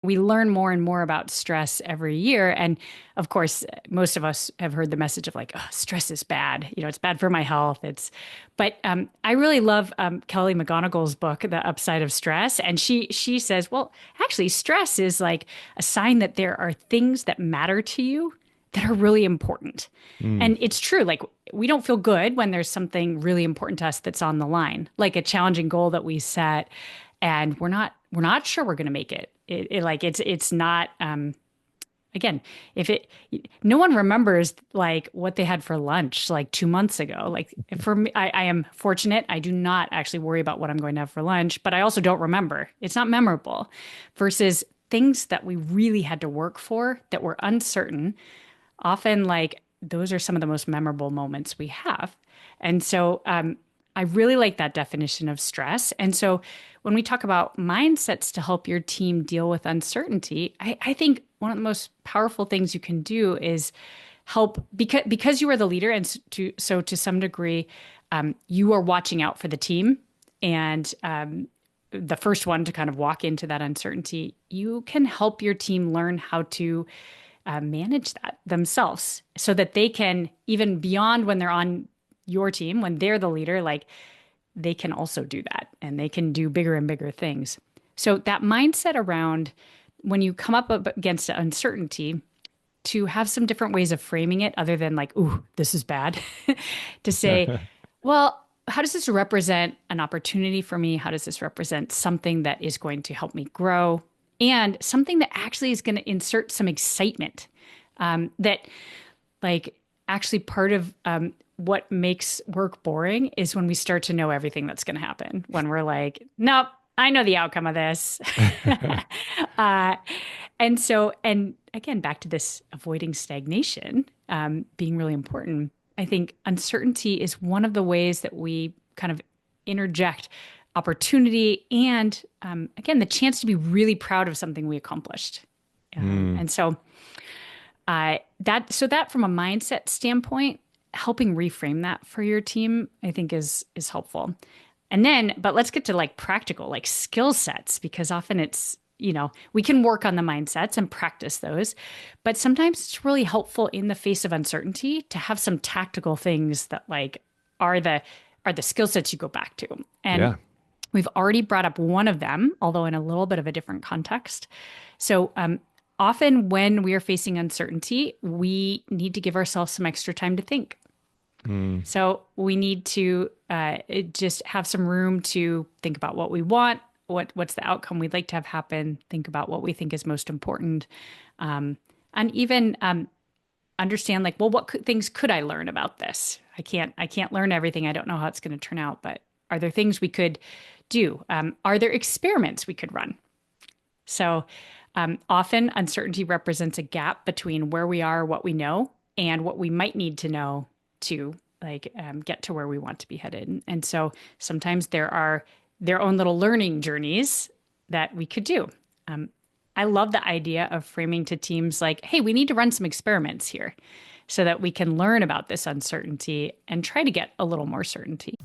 We learn more and more about stress every year. And of course, most of us have heard the message of like, oh, stress is bad. It's bad for my health. But I really love Kelly McGonigal's book, The Upside of Stress. And she says, well, actually, stress is like a sign that there are things that matter to you that are really important. Mm. And it's true. Like we don't feel good when there's something really important to us that's on the line, like a challenging goal that we set and we're not sure we're going to make it. It's not again, if it no one remembers like what they had for lunch like 2 months ago. Like for me, I am fortunate. I do not actually worry about what I'm going to have for lunch, but I also don't remember. It's not memorable versus things that we really had to work for that were uncertain. Often like those are some of the most memorable moments we have. And so I really like that definition of stress. And so when we talk about mindsets to help your team deal with uncertainty, I think one of the most powerful things you can do is help because you are the leader. And so to some degree, you are watching out for the team and the first one to kind of walk into that uncertainty, you can help your team learn how to manage that themselves so that they can, even beyond when they're on your team, when they're the leader, like they can also do that and they can do bigger and bigger things. So that mindset around when you come up against uncertainty, to have some different ways of framing it other than like, ooh, this is bad, to say, well, how does this represent an opportunity for me? How does this represent something that is going to help me grow? And something that actually is going to insert some excitement that like actually part of what makes work boring is when we start to know everything that's going to happen. When we're like, nope, I know the outcome of this. uh, and again, back to this avoiding stagnation being really important. I think uncertainty is one of the ways that we kind of interject opportunity and, again, the chance to be really proud of something we accomplished. Mm. And so that from a mindset standpoint, helping reframe that for your team, I think is helpful. And then, but let's get to like practical, like skill sets, because often it's, we can work on the mindsets and practice those, but sometimes it's really helpful in the face of uncertainty to have some tactical things that like are the skill sets you go back to. And Yeah. we've already brought up one of them, although in a little bit of a different context. So often when we are facing uncertainty, we need to give ourselves some extra time to think. Mm. So we need to just have some room to think about what we want, what's the outcome we'd like to have happen, think about what we think is most important, and even understand like, well, things could I learn about this? I can't learn everything. I don't know how it's going to turn out, but are there things we could do? Are there experiments we could run? So often uncertainty represents a gap between where we are, what we know, and what we might need to know to like get to where we want to be headed. And so sometimes there are their own little learning journeys that we could do. I love the idea of framing to teams like, hey, we need to run some experiments here so that we can learn about this uncertainty and try to get a little more certainty.